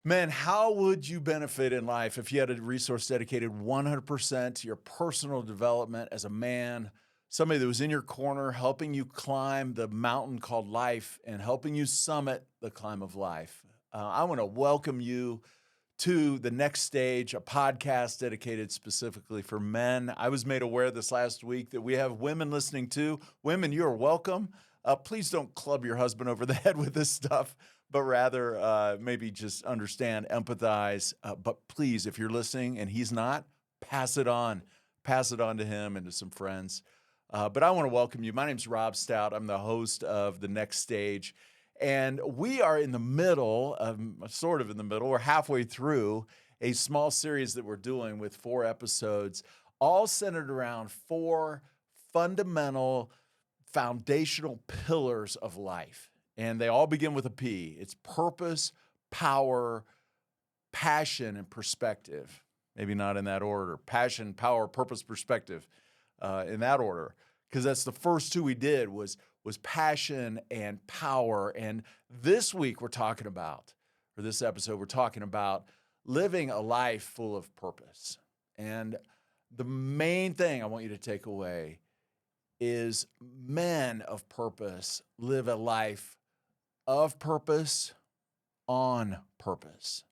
Man, how would you benefit in life if you had a resource dedicated 100% to your personal development as a man? Somebody that was in your corner, helping you climb the mountain called life and helping you summit the climb of life. I want to welcome you to the next stage, a podcast dedicated specifically for men. I was made aware this last week that we have women listening too. Women, you are welcome. Please don't club your husband over the head with this stuff, but rather maybe just understand, empathize. But please, if you're listening and he's not, pass it on. Pass it on to him and to some friends. But I want to welcome you. My name's Rob Stout. I'm the host of The Next Stage. And we are in the middle, sort of in the middle, we're halfway through a small series that we're doing with 4 episodes, all centered around 4 fundamental, foundational pillars of life. And they all begin with a P. It's purpose, power, passion, and perspective. Maybe not in that order. Passion, power, purpose, perspective, in that order. Because that's the first 2 we did was passion and power. And this week we're talking about, or this episode, we're talking about living a life full of purpose. And the main thing I want you to take away is men of purpose live a life of purpose on purpose.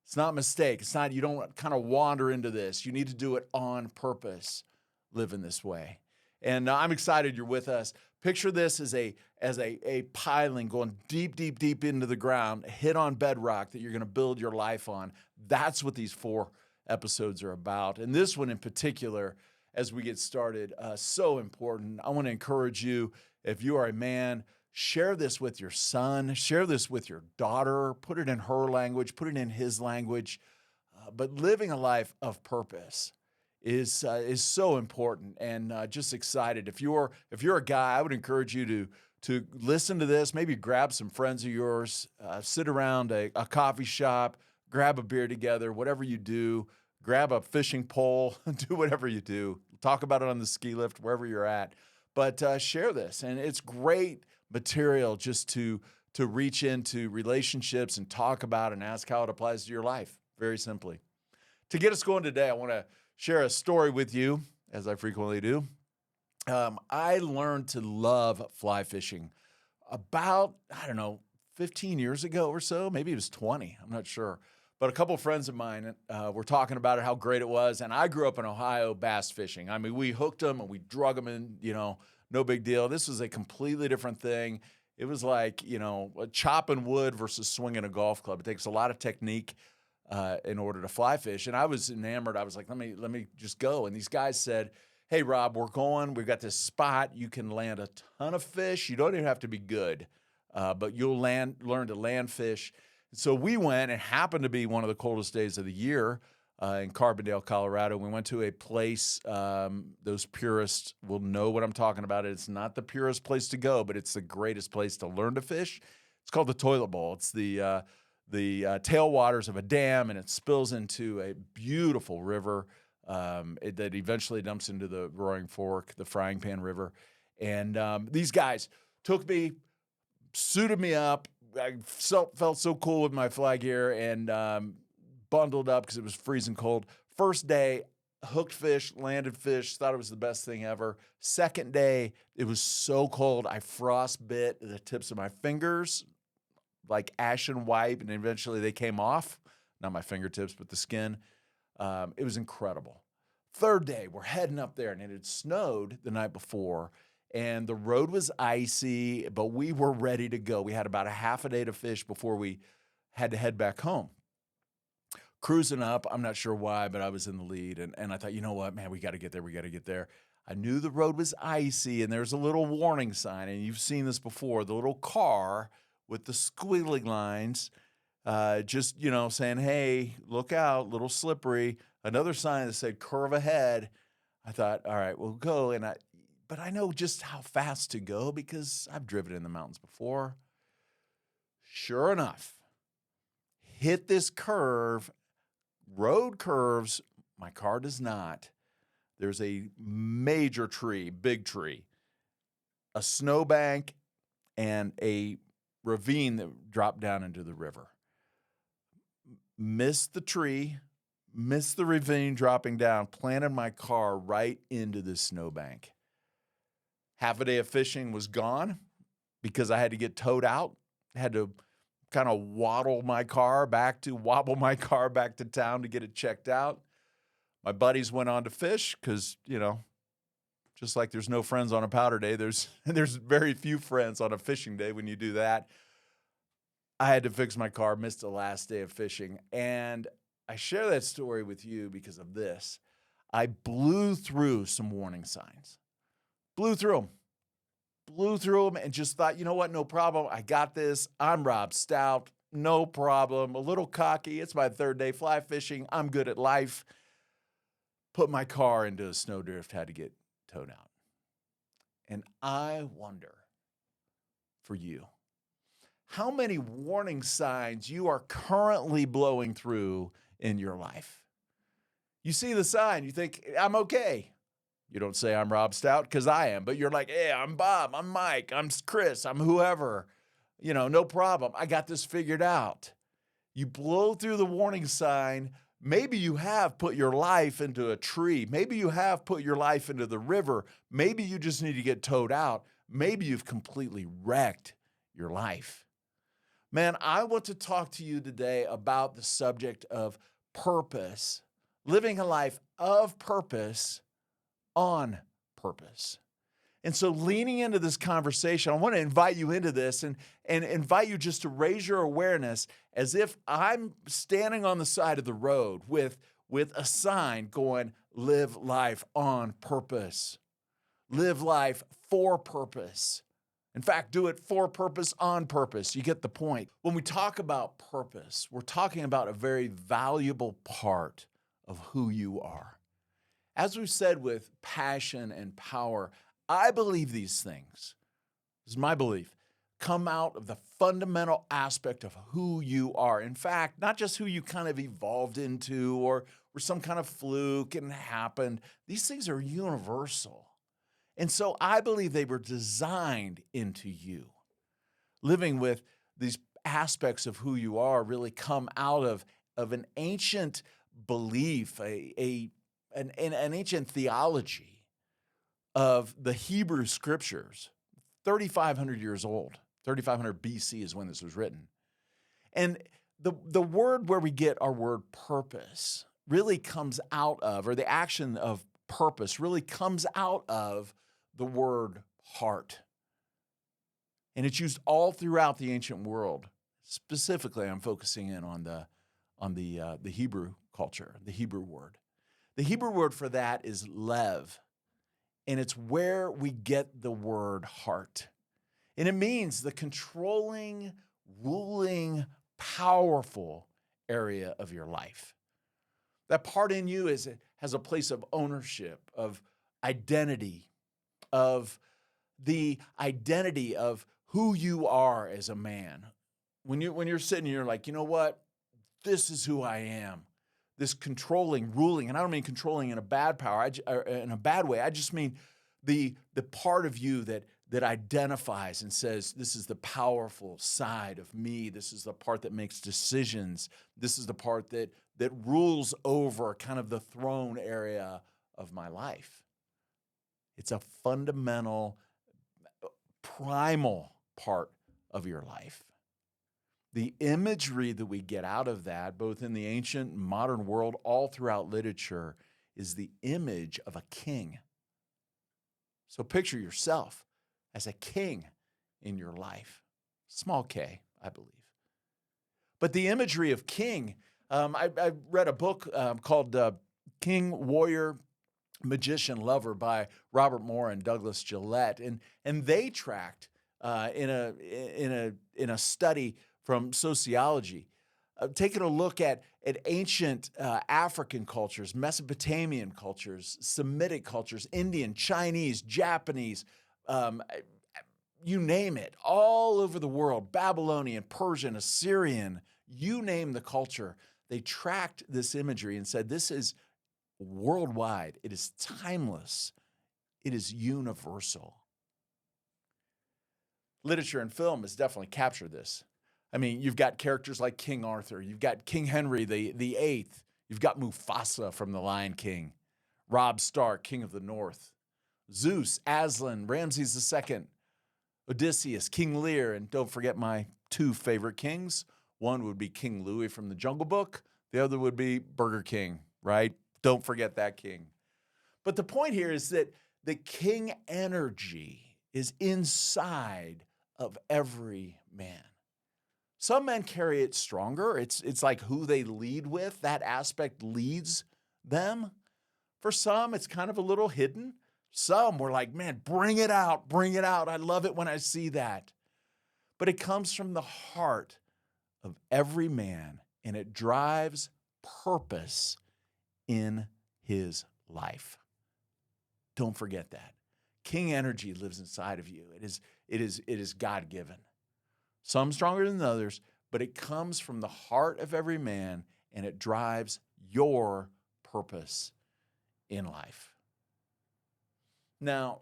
It's not a mistake. It's not, you don't kind of wander into this. You need to do it on purpose, live in this way. And I'm excited you're with us. Picture this as a piling going deep, deep, deep into the ground, hit on bedrock that you're going to build your life on. That's what these 4 episodes are about. And this one in particular, as we get started, so important. I want to encourage you, if you are a man, share this with your son, share this with your daughter, put it in her language, put it in his language. But living a life of purpose is so important, and just excited. If you're a guy, I would encourage you to listen to this. Maybe grab some friends of yours, sit around a coffee shop, grab a beer together, whatever you do. Grab a fishing pole, do whatever you do. Talk about it on the ski lift, wherever you're at. But share this, and it's great material just to reach into relationships and talk about and ask how it applies to your life, very simply. To get us going today, I want to share a story with you, as I frequently do. I learned to love fly fishing about, 15 years ago or so. Maybe it was 20. I'm not sure. But a couple of friends of mine were talking about it, how great it was. And I grew up in Ohio bass fishing. I mean, we hooked them and we drug them in, no big deal. This was a completely different thing. It was like, chopping wood versus swinging a golf club. It takes a lot of technique in order to fly fish. And I was enamored. I was like, let me just go. And these guys said, hey, Rob, we're going. We've got this spot. You can land a ton of fish. You don't even have to be good, but you'll learn to land fish. So we went. It happened to be one of the coldest days of the year in Carbondale, Colorado. We went to a place, those purists will know what I'm talking about. It's not the purest place to go, but it's the greatest place to learn to fish. It's called the Toilet Bowl. It's the tailwaters of a dam, and it spills into a beautiful river that eventually dumps into the Roaring Fork, the Frying Pan River. And these guys took me, suited me up. I felt so cool with my fly gear and bundled up because it was freezing cold. First day, hooked fish, landed fish, thought it was the best thing ever. Second day, it was so cold, I frostbit the tips of my fingers, like ashen white, and eventually they came off. Not my fingertips, but the skin. It was incredible. Third day, we're heading up there, and it had snowed the night before, and the road was icy, but we were ready to go. We had about a half a day to fish before we had to head back home. Cruising up, I'm not sure why, but I was in the lead, and I thought, you know what, man, we got to get there. I knew the road was icy, and there's a little warning sign, and you've seen this before, the little car with the squiggly lines, just, saying, hey, look out, little slippery. Another sign that said curve ahead. I thought, all right, we'll go. But I know just how fast to go because I've driven in the mountains before. Sure enough, hit this curve, road curves. My car does not. There's a major tree, big tree, a snowbank, and a ravine that dropped down into the river. missed the tree, missed the ravine dropping down, planted my car right into the snowbank. Half a day of fishing was gone because I had to get towed out, had to kind of wobble my car back to town to get it checked out. My buddies went on to fish because, just like there's no friends on a powder day, there's very few friends on a fishing day when you do that. I had to fix my car, missed the last day of fishing. And I share that story with you because of this. I blew through some warning signs. Blew through them and just thought, you know what? No problem. I got this. I'm Rob Stout. No problem. A little cocky. It's my third day fly fishing. I'm good at life. Put my car into a snowdrift, had to get towed out. And I wonder for you, how many warning signs you are currently blowing through in your life? You see the sign, you think, I'm okay. You don't say I'm Rob Stout because I am, but you're like, hey, I'm Bob, I'm Mike, I'm Chris, I'm whoever. No problem. I got this figured out. You blow through the warning sign. Maybe you have put your life into a tree. Maybe you have put your life into the river. Maybe you just need to get towed out. Maybe you've completely wrecked your life. Man, I want to talk to you today about the subject of purpose, living a life of purpose on purpose. And so leaning into this conversation, I want to invite you into this and invite you just to raise your awareness as if I'm standing on the side of the road with a sign going, live life on purpose. Live life for purpose. In fact, do it for purpose, on purpose. You get the point. When we talk about purpose, we're talking about a very valuable part of who you are. As we've said with passion and power, I believe these things, this is my belief, come out of the fundamental aspect of who you are. In fact, not just who you kind of evolved into or some kind of fluke and happened. These things are universal. And so I believe they were designed into you. Living with these aspects of who you are really come out of an ancient belief, an ancient theology of the Hebrew scriptures, 3,500 years old. 3,500 BC is when this was written. And the word where we get our word purpose really comes out of, or the action of purpose really comes out of the word heart. And it's used all throughout the ancient world. Specifically, I'm focusing in on the Hebrew culture, the Hebrew word. The Hebrew word for that is lev, and it's where we get the word heart. And it means the controlling, ruling, powerful area of your life. That part in you has a place of ownership, of identity, of the identity of who you are as a man. When you're sitting here, you're like, you know what? This is who I am. This controlling, ruling, and I don't mean controlling in a bad in a bad way. I just mean the part of you that identifies and says, this is the powerful side of me. This is the part that makes decisions. This is the part that rules over kind of the throne area of my life. It's a fundamental, primal part of your life. The imagery that we get out of that, both in the ancient and modern world, all throughout literature, is the image of a king. So picture yourself as a king in your life. Small k, I believe. But the imagery of king, I read a book called King, Warrior, Magician, Lover by Robert Moore and Douglas Gillette. And they tracked in a study from sociology, taking a look at ancient African cultures, Mesopotamian cultures, Semitic cultures, Indian, Chinese, Japanese, you name it, all over the world, Babylonian, Persian, Assyrian, you name the culture. They tracked this imagery and said, this is worldwide. It is timeless. It is universal. Literature and film has definitely captured this. I mean, you've got characters like King Arthur. You've got King Henry the Eighth. You've got Mufasa from The Lion King. Rob Stark, King of the North. Zeus, Aslan, Ramses II, Odysseus, King Lear, and don't forget my two favorite kings. One would be King Louis from the Jungle Book. The other would be Burger King, right? Don't forget that king. But the point here is that the king energy is inside of every man. Some men carry it stronger. It's like who they lead with. That aspect leads them. For some, it's kind of a little hidden. Some were like, man, bring it out, bring it out. I love it when I see that. But it comes from the heart of every man, and it drives purpose in his life. Don't forget that. King energy lives inside of you. It is God-given. Some stronger than others, but it comes from the heart of every man, and it drives your purpose in life. Now,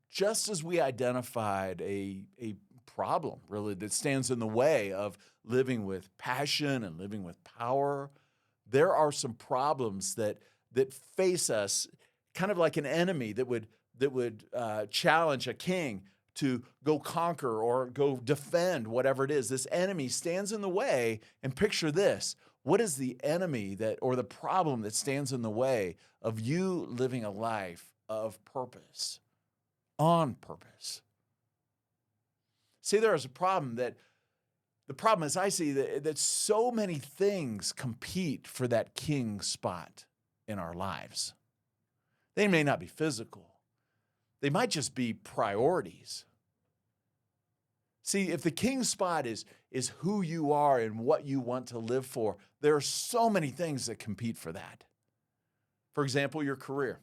just as we identified a problem, really, that stands in the way of living with passion and living with power, there are some problems that face us, kind of like an enemy that would challenge a king to go conquer or go defend whatever it is. This enemy stands in the way, and picture this. What is the enemy or the problem that stands in the way of you living a life of purpose, on purpose? See, there is a problem the problem is I see that so many things compete for that king spot in our lives. They may not be physical. They might just be priorities. See, if the king spot is who you are and what you want to live for, there are so many things that compete for that. For example, your career.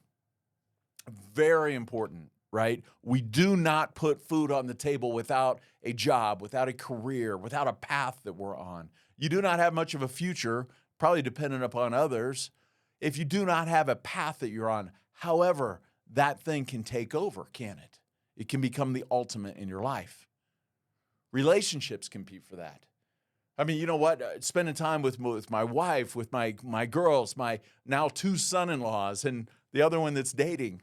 Very important, right? We do not put food on the table without a job, without a career, without a path that we're on. You do not have much of a future, probably dependent upon others, if you do not have a path that you're on. However, that thing can take over, can it? It can become the ultimate in your life. Relationships compete for that. I mean, you know what? Spending time with my wife, with my girls, my now 2 son-in-laws, and the other one that's dating,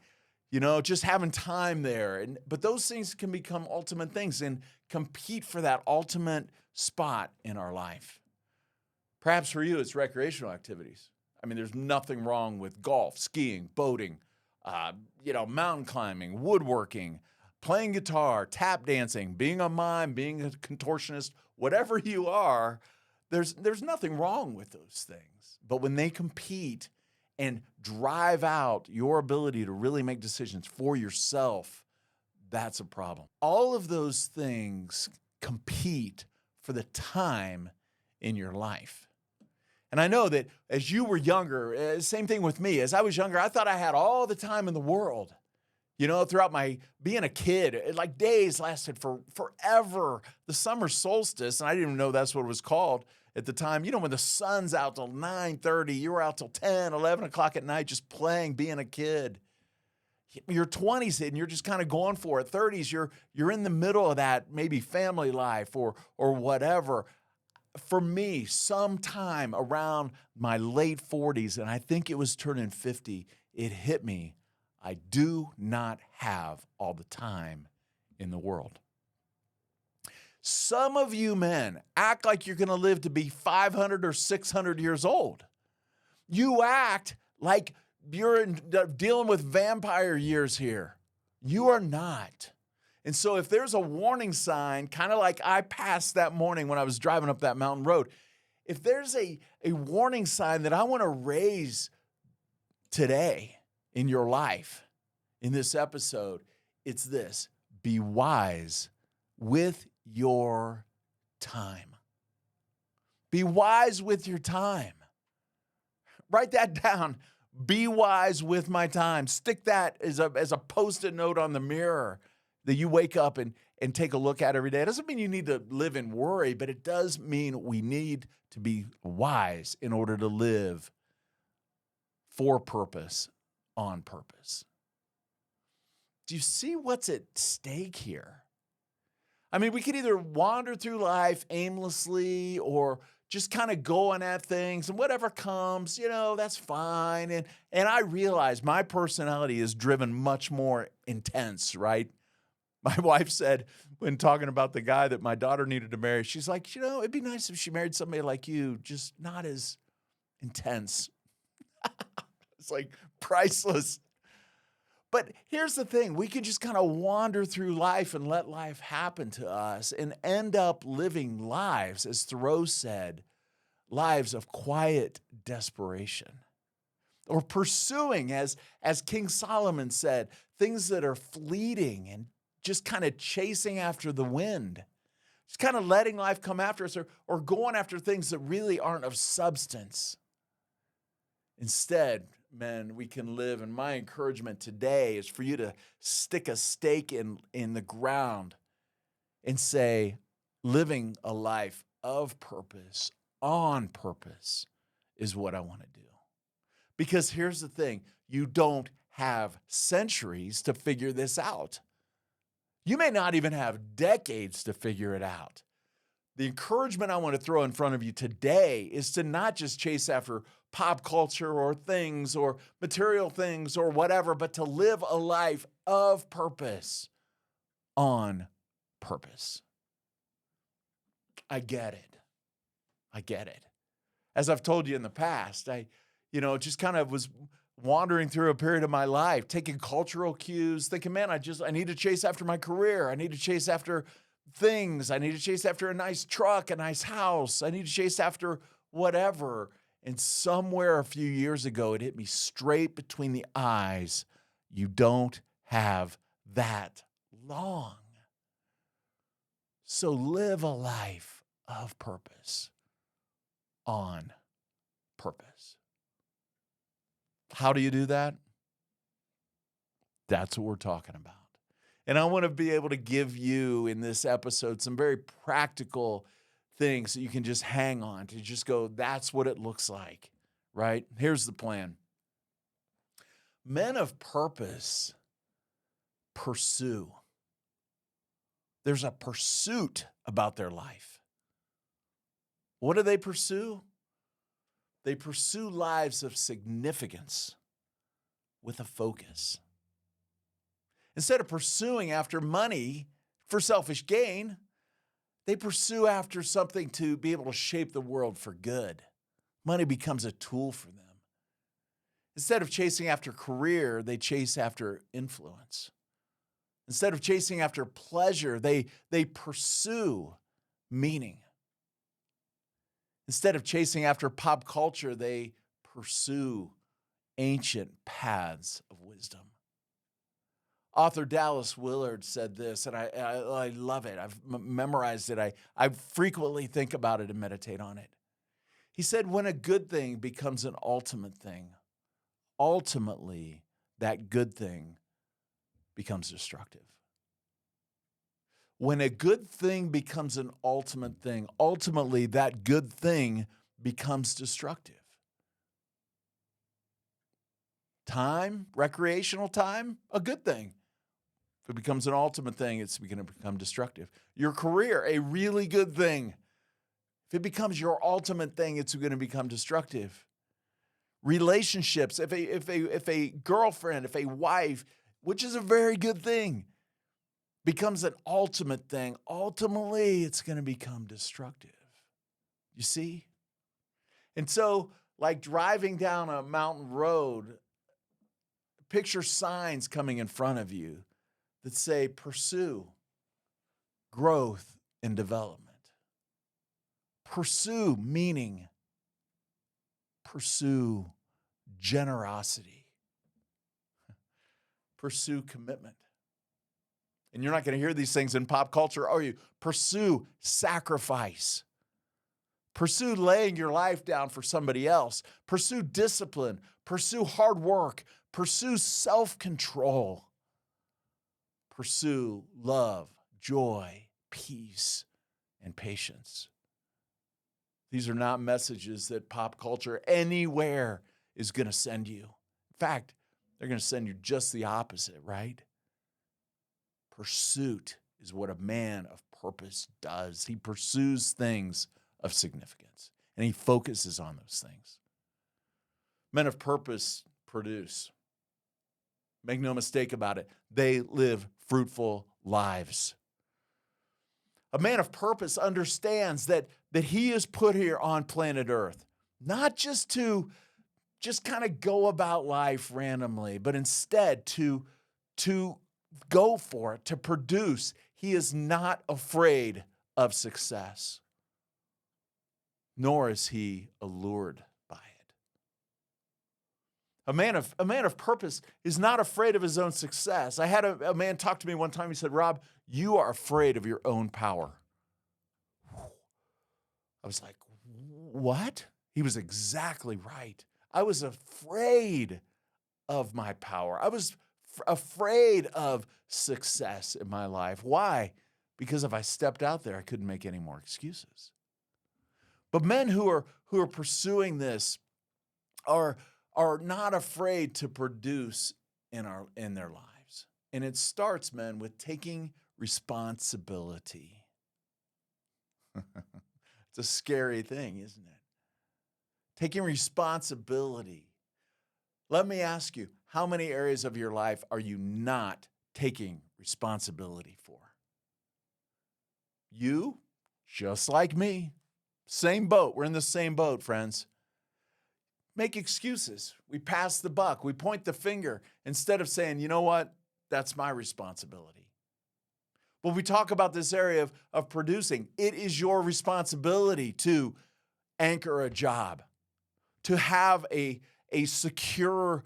just having time there. But those things can become ultimate things and compete for that ultimate spot in our life. Perhaps for you, it's recreational activities. I mean, there's nothing wrong with golf, skiing, boating, mountain climbing, woodworking, playing guitar, tap dancing, being a mime, being a contortionist, whatever you are, there's nothing wrong with those things. But when they compete and drive out your ability to really make decisions for yourself, that's a problem. All of those things compete for the time in your life. And I know that as you were younger, same thing with me. As I was younger, I thought I had all the time in the world. Throughout my being a kid, like days lasted for forever. The summer solstice, and I didn't even know that's what it was called at the time. When the sun's out till 9:30, you were out till 10, 11 o'clock at night just playing, being a kid. Your 20s hit and you're just kind of going for it. 30s, you're in the middle of that, maybe family life or whatever. For me, sometime around my late 40s, and I think it was turning 50, it hit me. I do not have all the time in the world. Some of you men act like you're going to live to be 500 or 600 years old. You act like you're dealing with vampire years here. You are not. And so if there's a warning sign, kind of like I passed that morning when I was driving up that mountain road, if there's a warning sign that I want to raise today in your life, in this episode, it's this: be wise with your time. Be wise with your time. Write that down. Be wise with my time. Stick that as a Post-it note on the mirror that you wake up and take a look at every day. It doesn't mean you need to live in worry, but it does mean we need to be wise in order to live for purpose, on purpose. Do you see what's at stake here? I mean, we could either wander through life aimlessly or just kind of going at things and whatever comes, that's fine. And I realize my personality is driven much more intense, right? My wife said when talking about the guy that my daughter needed to marry, she's like, it'd be nice if she married somebody like you, just not as intense. It's like priceless. But here's the thing, we can just kind of wander through life and let life happen to us and end up living lives, as Thoreau said, lives of quiet desperation. Or pursuing, as King Solomon said, things that are fleeting and just kind of chasing after the wind. Just kind of letting life come after us or going after things that really aren't of substance. Instead, men, we can live, and my encouragement today is for you to stick a stake in the ground and say, living a life of purpose, on purpose, is what I want to do. Because here's the thing, you don't have centuries to figure this out. You may not even have decades to figure it out. The encouragement I want to throw in front of you today is to not just chase after pop culture or things or material things or whatever, but to live a life of purpose, on purpose. I get it. I get it. As I've told you in the past, I just kind of was wandering through a period of my life, taking cultural cues, thinking, man, I need to chase after my career. I need to chase after things. I need to chase after a nice truck, a nice house. I need to chase after whatever. And somewhere a few years ago, it hit me straight between the eyes. You don't have that long. So live a life of purpose, on purpose. How do you do that? That's what we're talking about. And I want to be able to give you in this episode some very practical things that you can just hang on to, just go, that's what it looks like, right? Here's the plan. Men of purpose pursue. There's a pursuit about their life. What do they pursue? They pursue lives of significance with a focus. Instead of pursuing after money for selfish gain, they pursue after something to be able to shape the world for good. Money becomes a tool for them. Instead of chasing after career, they chase after influence. Instead of chasing after pleasure, they pursue meaning. Instead of chasing after pop culture, they pursue ancient paths of wisdom. Author Dallas Willard said this, and I love it. I've memorized it. I frequently think about it and meditate on it. He said, when a good thing becomes an ultimate thing, ultimately that good thing becomes destructive. When a good thing becomes an ultimate thing, ultimately that good thing becomes destructive. Time, recreational time, a good thing. If it becomes an ultimate thing, it's going to become destructive. Your career, a really good thing. If it becomes your ultimate thing, it's going to become destructive. Relationships, if a girlfriend, if a wife, which is a very good thing, becomes an ultimate thing, ultimately it's going to become destructive. You see? And so, like driving down a mountain road, picture signs coming in front of you that say pursue growth and development. Pursue meaning. Pursue generosity. Pursue commitment. And you're not going to hear these things in pop culture, are you? Pursue sacrifice. Pursue laying your life down for somebody else. Pursue discipline. Pursue hard work. Pursue self-control. Pursue love, joy, peace, and patience. These are not messages that pop culture anywhere is going to send you. In fact, they're going to send you just the opposite, right? Pursuit is what a man of purpose does. He pursues things of significance, and he focuses on those things. Men of purpose produce. Make no mistake about it. They live fruitful lives. A man of purpose understands that he is put here on planet Earth, not just to kind of go about life randomly, but instead to go for it, to produce. He is not afraid of success, nor is he allured by it. A man of purpose is not afraid of his own success. I had a man talk to me one time. He said, "Rob, you are afraid of your own power." I was like, "What?" He was exactly right. I was afraid of my power. I was afraid of success in my life. Why? Because if I stepped out there, I couldn't make any more excuses. But men who are pursuing this are not afraid to produce in their lives. And it starts, men, with taking responsibility. It's a scary thing, isn't it? Taking responsibility. Let me ask you, how many areas of your life are you not taking responsibility for? You, just like me, same boat. We're in the same boat, friends. Make excuses. We pass the buck. We point the finger instead of saying, you know what? That's my responsibility. When we talk about this area of producing, it is your responsibility to anchor a job, to have a secure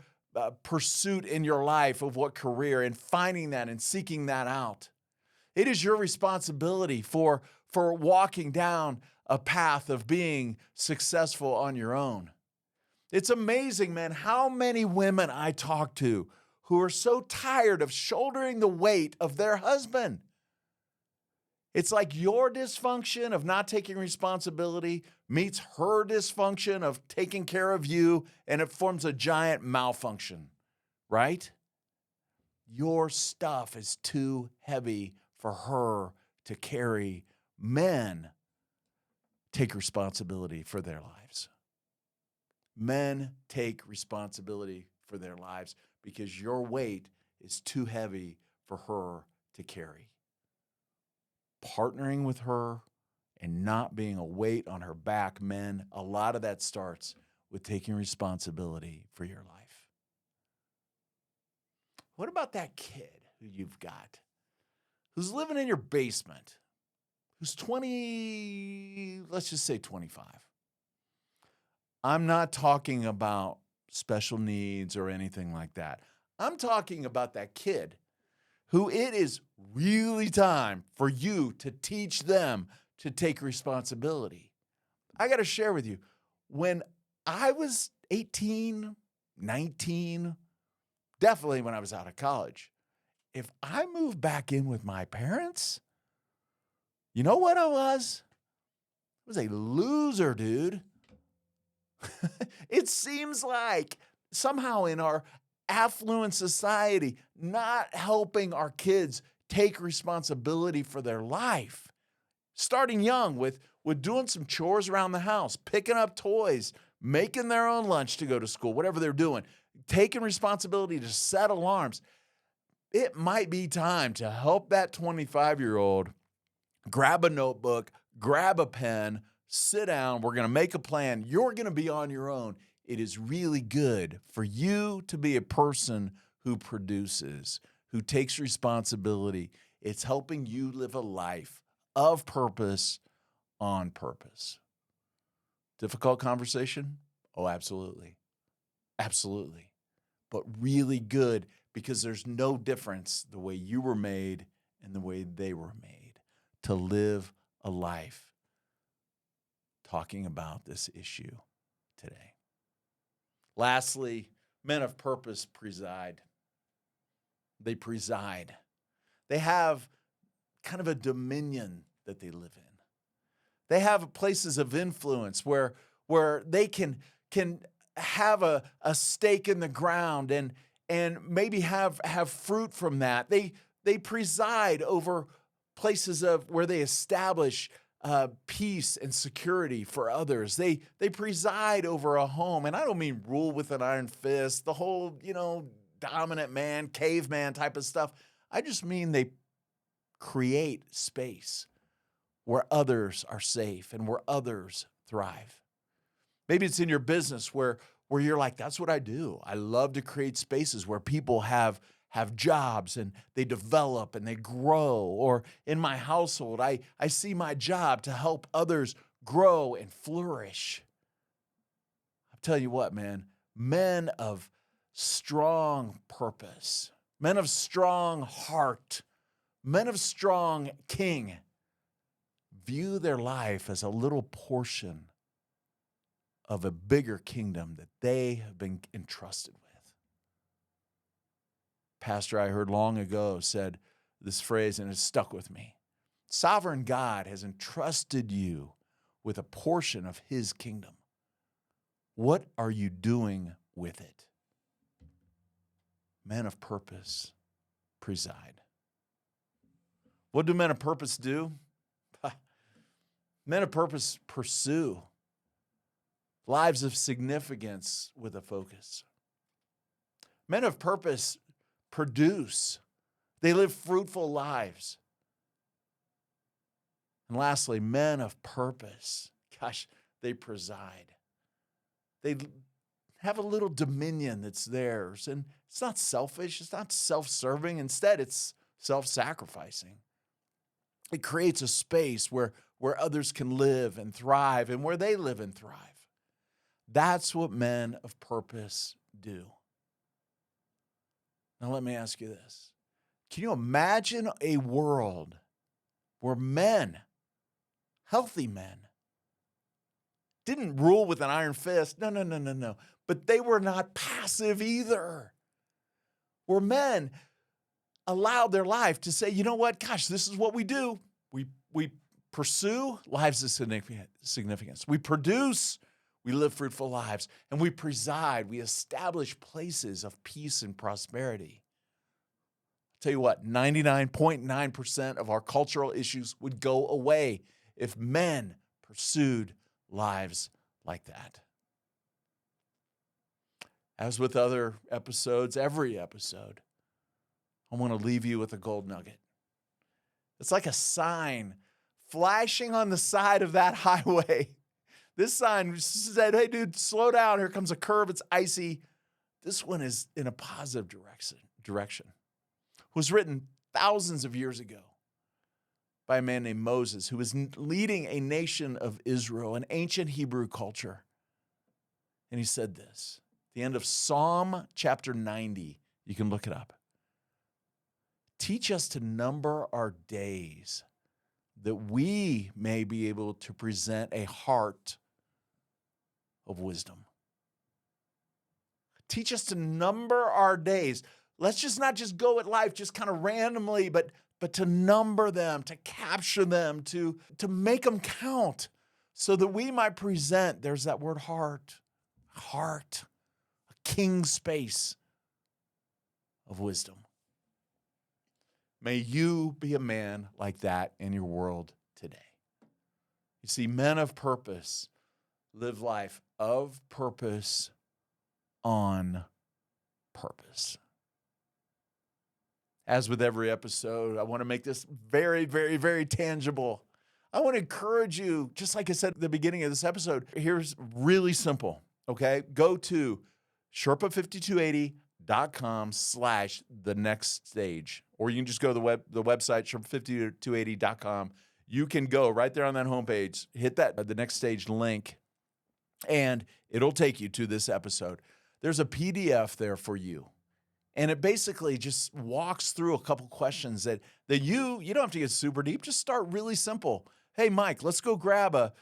pursuit in your life of what career, and finding that and seeking that out. It is your responsibility for walking down a path of being successful on your own. It's amazing, man, how many women I talk to who are so tired of shouldering the weight of their husband. It's like your dysfunction of not taking responsibility meets her dysfunction of taking care of you, and it forms a giant malfunction, right? Your stuff is too heavy for her to carry. Men take responsibility for their lives. Men take responsibility for their lives because your weight is too heavy for her to carry. Partnering with her and not being a weight on her back, men, a lot of that starts with taking responsibility for your life. What about that kid who you've got, who's living in your basement, who's 20, let's just say 25? I'm not talking about special needs or anything like that. I'm talking about that kid who it is really time for you to teach them to take responsibility. I got to share with you, when I was 18, 19, definitely when I was out of college, if I moved back in with my parents, you know what I was? I was a loser, dude. It seems like somehow in our affluent society, not helping our kids take responsibility for their life. Starting young with doing some chores around the house, picking up toys, making their own lunch to go to school, whatever they're doing, taking responsibility to set alarms. It might be time to help that 25-year-old grab a notebook, grab a pen, sit down. We're going to make a plan. You're going to be on your own. It is really good for you to be a person who produces, who takes responsibility. It's helping you live a life of purpose on purpose. Difficult conversation? Oh, absolutely. Absolutely. But really good because there's no difference the way you were made and the way they were made to live a life talking about this issue today. Lastly, men of purpose preside. They preside. They have kind of a dominion that they live in. They have places of influence where they can have a stake in the ground and maybe have fruit from that. They preside over places of where they establish peace and security for others. They preside over a home, and I don't mean rule with an iron fist, the whole, dominant man, caveman type of stuff. I just mean they create space where others are safe and where others thrive. Maybe it's in your business where you're like, that's what I do. I love to create spaces where people have jobs and they develop and they grow. Or in my household, I see my job to help others grow and flourish. I'll tell you what, man, men of strong purpose, men of strong heart, men of strong king view their life as a little portion of a bigger kingdom that they have been entrusted with. Pastor I heard long ago said this phrase, and it stuck with me. Sovereign God has entrusted you with a portion of his kingdom. What are you doing with it? Men of purpose preside. What do men of purpose do? Men of purpose pursue lives of significance with a focus. Men of purpose produce. They live fruitful lives. And lastly, men of purpose, they preside. They have a little dominion that's theirs. And it's not selfish. It's not self-serving. Instead, it's self-sacrificing. It creates a space where others can live and thrive and where they live and thrive. That's what men of purpose do. Now, let me ask you this. Can you imagine a world where men, healthy men, didn't rule with an iron fist? No. But they were not passive either. Where men allowed their life to say, you know what? Gosh, this is what we do. We pursue lives of significance. We produce. We live fruitful lives, and we preside. We establish places of peace and prosperity. I'll tell you what, 99.9% of our cultural issues would go away if men pursued lives like that. As with other episodes, every episode, I want to leave you with a gold nugget. It's like a sign flashing on the side of that highway. This sign said, hey, dude, slow down. Here comes a curve. It's icy. This one is in a positive direction. It was written thousands of years ago by a man named Moses, who was leading a nation of Israel, an ancient Hebrew culture. And he said this, at the end of Psalm chapter 90, you can look it up. Teach us to number our days, that we may be able to present a heart of wisdom. Teach us to number our days. Let's just not just go at life just kind of randomly, but to number them, to capture them, to make them count so that we might present, there's that word heart, a king space of wisdom. May you be a man like that in your world today. You see, men of purpose live life of purpose on purpose. As with every episode, I want to make this very, very, very tangible. I want to encourage you, just like I said at the beginning of this episode, here's really simple, okay? Go to Sherpa5280.com/the-next-stage, or you can just go to the website, Sherpa5280.com. You can go right there on that homepage, hit that the next stage link, and it'll take you to this episode. There's a PDF there for you. And it basically just walks through a couple questions that you don't have to get super deep. Just start really simple. Hey, Mike, let's go grab a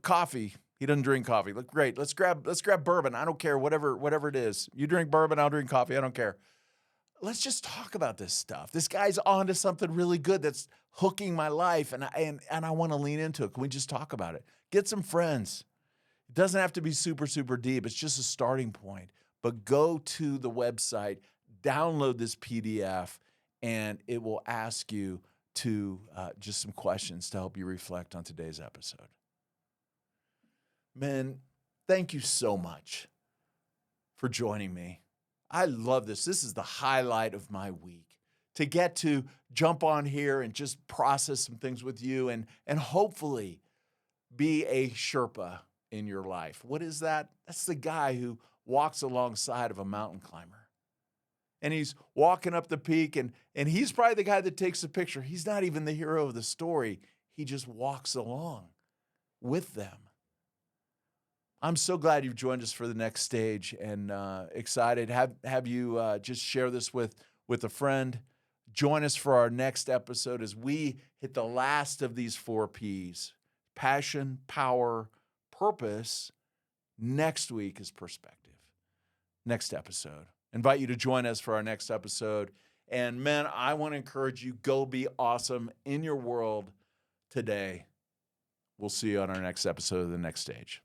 coffee. He doesn't drink coffee. Look, great. Let's grab bourbon. I don't care, whatever it is. You drink bourbon, I'll drink coffee. I don't care. Let's just talk about this stuff. This guy's onto something really good that's hooking my life, and I want to lean into it. Can we just talk about it? Get some friends. It doesn't have to be super, super deep. It's just a starting point. But go to the website, download this PDF, and it will ask you to just some questions to help you reflect on today's episode. Men, thank you so much for joining me. I love this. This is the highlight of my week, to get to jump on here and just process some things with you and hopefully be a Sherpa in your life. What is that? That's the guy who walks alongside of a mountain climber. And he's walking up the peak, and he's probably the guy that takes the picture. He's not even the hero of the story. He just walks along with them. I'm so glad you've joined us for the next stage, and excited. Have you just share this with a friend. Join us for our next episode as we hit the last of these 4 Ps: passion, power, purpose. Next week is perspective. Next episode. Invite you to join us for our next episode. And men, I want to encourage you, go be awesome in your world today. We'll see you on our next episode of The Next Stage.